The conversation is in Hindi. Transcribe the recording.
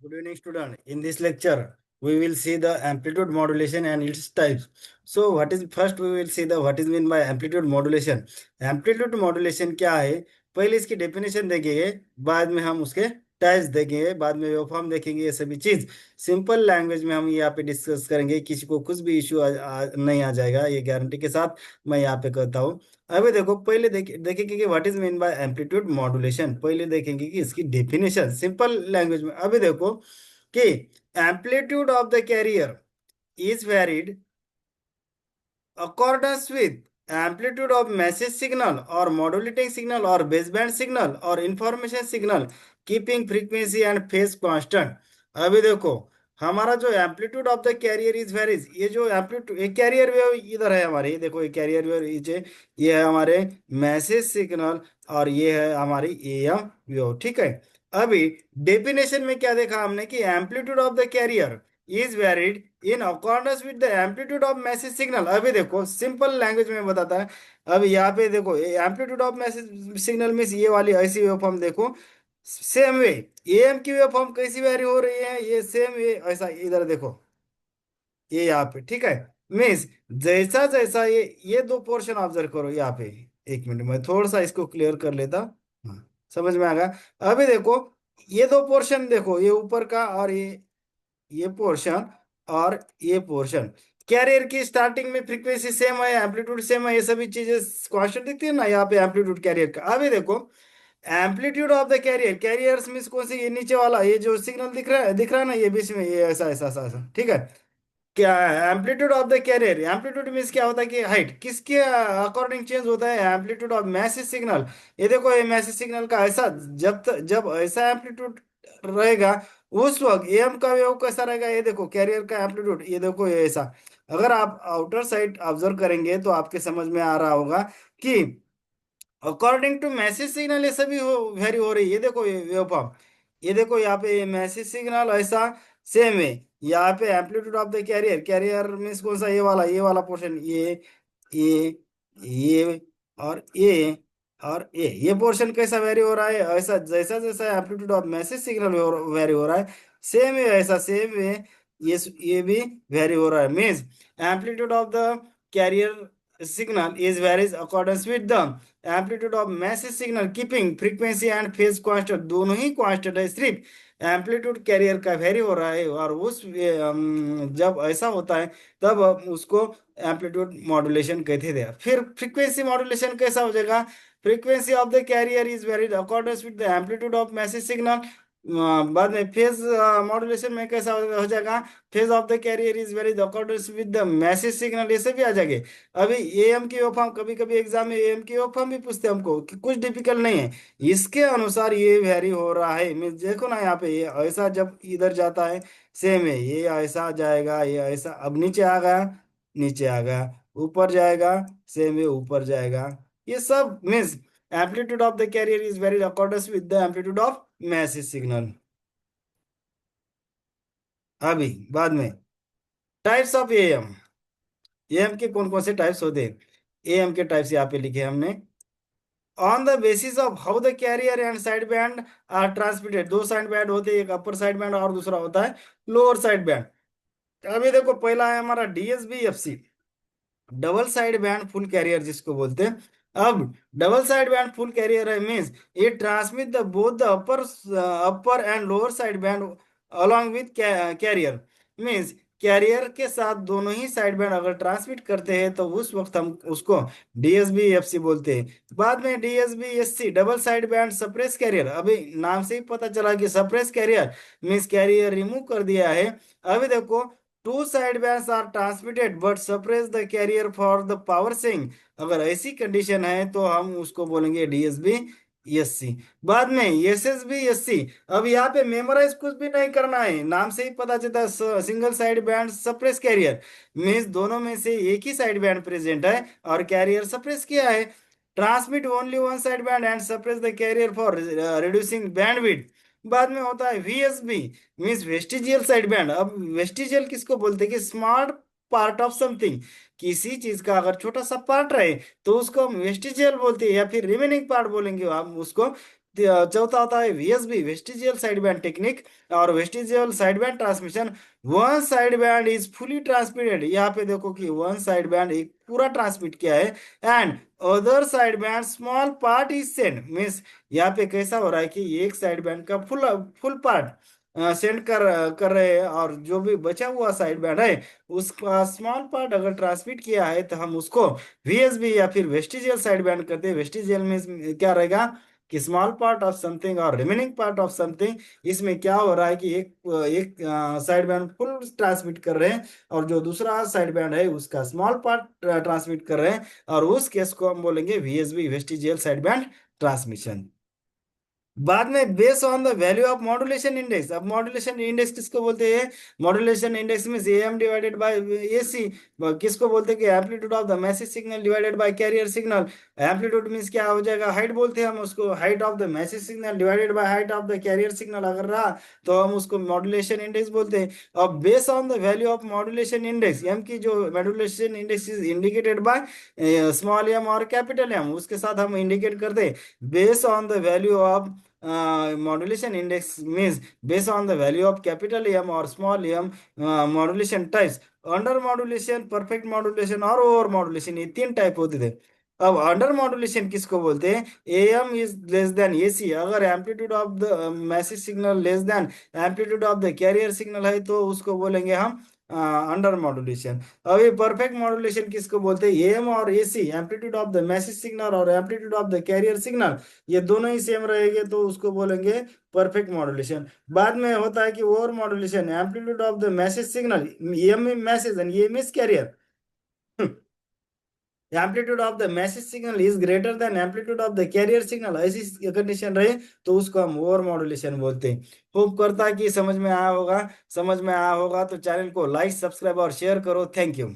Good evening, student. In this lecture, we will see the amplitude modulation and its types. So, what is first? We will see the what is mean by amplitude modulation. Amplitude modulation क्या है? पहले इसकी डेफिनेशन देखेंगे, बाद में हम उसके टाइप्स देखेंगे, बाद में वेवफॉर्म देखेंगे, ये सभी चीज सिंपल लैंग्वेज में हम यहाँ पे डिस्कस करेंगे। किसी को कुछ भी इश्यू नहीं आ जाएगा, ये गारंटी के साथ मैं यहाँ पे कहता हूँ। अभी देखो, पहले देखेंगे कि what is mean by amplitude modulation. पहले देखेंगे कि इसकी डेफिनेशन सिंपल लैंग्वेज में। अभी देखो कि amplitude of the carrier is varied accordance with amplitude of message signal or modulating signal or baseband signal or information signal keeping frequency and phase constant। अभी देखो, हमारा जो amplitude of the carrier is varies, ये जो एम्पलीट्यूड, ये कैरियर वेव इधर है हमारे, ये देखो, ये कैरियर वेव ये है हमारे मैसेज सिग्नल, और ये है हमारी एएम वेव, ठीक है। अभी डेफिनेशन में क्या देखा हमने कि amplitude of the carrier is varied in accordance with the amplitude of message signal. अभी देखो, सिंपल लैंग्वेज में बताता है। अभी यहाँ पे देखो, amplitude of message signal means ये वाली ऐसी वेव फॉर्म देखो, सेम वे एएम की वेव फॉर्म कैसी वेरी हो रही है, ये सेम वे ऐसा इधर देखो, ये यहाँ पे, ठीक है। मीन्स जैसा जैसा ये दो पोर्शन ऑब्जर्व करो यहाँ पे। एक मिनट में थोड़ा सा इसको क्लियर कर लेता। हाँ, समझ में आ गया। अभी देखो, ये दो पोर्शन देखो, ये ऊपर का और ये पोर्शन और ये पोर्शन, कैरियर की स्टार्टिंग में फ्रीक्वेंसी सेम है, एम्पलीट्यूड सेम है, ये सभी चीजें कांस्टेंट दिखती है ना यहाँ पे एम्पलीट्यूड कैरियर का। अभी देखो, amplitude of the carrier, carriers means कौन सी, ये नीचे वाला, ये जो सिग्नल दिख रहा है ना, ये बीच में, ये ऐसा ऐसा ऐसा ऐसा, ठीक है। क्या amplitude of the carrier, amplitude means क्या होता है कि हाइट किसके अकॉर्डिंग चेंज होता है, एम्पलीट्यूड ऑफ मैसेज सिग्नल। ये देखो, ये मैसेज सिग्नल का ऐसा, जब ऐसा एम्पलीट्यूड रहेगा, उस वक्त एम का वेव कैसा रहेगा, ये देखो कैरियर का एम्पलीट्यूड, ये देखो ये ऐसा। अगर आप आउटर साइड ऑब्जर्व करेंगे तो आपके समझ में आ रहा होगा कि अकॉर्डिंग टू मैसेज सिग्नल ये सभी वेरी हो रही है। ये देखो ये वेवफॉर्म, ये देखो यहाँ पे मैसेज सिग्नल ऐसा सेम है। यहाँ पे amplitude of the carrier, carrier means कौन सा, ये वाला पोर्शन, ये और ये पोर्शन कैसा वेरी हो रहा है, ऐसा जैसा जैसा amplitude of message signal very हो रहा है, सेम है ऐसा सेम है ये भी वेरी हो रहा है। Means amplitude of the carrier signal is varies accordance with the amplitude of message signal keeping frequency and phase constant, दोनों ही कांस्टेंट है, सिर्फ एम्पलीट्यूड कैरियर का वेरी हो रहा है। और जब ऐसा होता है तब हम उसको एम्पलीट्यूड मॉड्यूलेशन कहते थे। फिर फ्रीक्वेंसी मॉड्यूलेशन कैसा हो जाएगा, frequency of the carrier is very accordance with the amplitude of message signal. बाद में फेज मॉड्यूलेशन में कैसा हो जाएगा, phase of the carrier is very accordance with the message signal, ये भी आ जाएंगे। अभी एएम की वेवफॉर्म, कभी कभी एग्जाम में एएम की वेवफॉर्म भी पूछते हैं हमको, कि कुछ डिफिकल्ट नहीं है, इसके अनुसार ये वेरी हो रहा है। मैं देखो ना यहाँ पे, ये ऐसा जब इधर जाता है सेम है, ये ऐसा जाएगा, ये ऐसा, अब नीचे आ गया, नीचे आ गया, ऊपर जाएगा सेम है, ऊपर जाएगा। ये सब means amplitude of the carrier is very accordance with the amplitude of message signal. अभी बाद में टाइप्स ऑफ एएम, एएम के कौन कौन से टाइप्स होते हैं। एएम के टाइप्स यहाँ पे लिखे हमने, on the basis of how the carrier and side band are transmitted. दो साइड बैंड होते हैं, एक अपर साइड बैंड और दूसरा होता है लोअर साइड बैंड। अभी देखो, पहला है हमारा DSB FC, double side band full carrier जिसको बोलते हैं। अब double side band full carrier है मीन्स ये transmit the both the upper and lower side band along with carrier. Means carrier के साथ दोनों ही साइड बैंड अगर ट्रांसमिट करते हैं तो उस वक्त हम उसको डीएसबी एफसी बोलते हैं। बाद में DSB SC, double side band suppress carrier. अभी नाम से ही पता चला कि suppress carrier means carrier remove कर दिया है। अभी देखो, two side bands are transmitted but suppress the carrier for the power sink. अगर ऐसी कंडीशन है तो हम उसको बोलेंगे डीएसबी एससी। बाद में एसएसबी एससी। अब यहाँ पे मेमोराइज कुछ भी नहीं करना है, नाम से ही पता चलता है single side band suppress carrier. Means दोनों में से एक ही साइड बैंड प्रेजेंट है और कैरियर सप्रेस किया है। Transmit only one side band and suppress the carrier for reducing bandwidth. बाद में होता है VSB, means vestigial side band. अब वेस्टिजियल किसको बोलते हैं कि स्मॉल पार्ट ऑफ समथिंग, किसी चीज का अगर छोटा सा पार्ट रहे तो उसको हम वेस्टिजियल बोलते हैं, या फिर रिमेनिंग पार्ट बोलेंगे हम उसको। चौथा होता है वीएसबी, वेस्टिजियल साइड बैंड टेक्निक और vestigial side band transmission. One side band is fully transmitted, यहाँ पे देखो कि वन साइड बैंड एक पूरा ट्रांसमिट किया है, and other side band small part is send, means यहाँ पे कैसा हो रहा है कि एक साइड बैंड का फुल फुल पार्ट सेंड कर रहे हैं, और जो भी बचा हुआ साइड बैंड है उसका स्मॉल पार्ट अगर ट्रांसमिट किया है तो हम उसको वीएसबी या फिर वेस्टिजियल साइड बैंड करते हैं। वेस्टिजियल में क्या रहेगा कि स्मॉल पार्ट ऑफ समथिंग और रिमेनिंग पार्ट ऑफ समथिंग। इसमें क्या हो रहा है कि एक साइड बैंड फुल ट्रांसमिट कर रहे हैं और जो दूसरा साइड बैंड है उसका स्मॉल पार्ट ट्रांसमिट कर रहे हैं, और उस केस को हम बोलेंगे वीएसबी, वेस्टिजियल साइड बैंड ट्रांसमिशन। बाद में base on the value of modulation index. अब मॉड्यूलेशन इंडेक्स किसको बोलते हैं? मॉड्यूलेशन इंडेक्स में एम डिवाइडेड बाय एसी। किसको बोलते हैं कि amplitude of the message signal divided by carrier signal. Amplitude means क्या हो जाएगा? हाइट बोलते हैं हम उसको, height of the message signal divided by height of the carrier signal अगर रहा तो हम उसको मॉड्यूलेशन इंडेक्स बोलते हैं। अब base on the value of modulation index, M की जो modulation index is indicated by small M और कैपिटल एम, उसके साथ हम इंडिकेट करते हैं base on the value of modulation index means based on the value of capital M or small m modulation types। Under modulation, perfect modulation और ओवर मॉड्यूलेशन, ये तीन टाइप होते थे। अब अंडर मॉड्यूलेशन किसको बोलते हैं? M is less than AC, अगर amplitude of the message signal less than amplitude of the carrier signal है तो उसको बोलेंगे हम अंडर मॉड्यूलेशन। अब ये परफेक्ट मॉड्यूलेशन किसको बोलते हैं? एम और AC, amplitude of the message signal और amplitude of the carrier signal, ये दोनों ही सेम रहेंगे तो उसको बोलेंगे परफेक्ट मॉड्यूलेशन। बाद में होता है कि over modulation, amplitude of the message signal, M message and ये miss carrier, amplitude of the message signal is greater than amplitude of the carrier signal, ऐसी कंडीशन रहे तो उसको हम ओवर मॉड्यूलेशन बोलते हैं। होप करता है कि समझ में आया होगा। समझ में आया होगा तो चैनल को लाइक, सब्सक्राइब और शेयर करो। Thank you.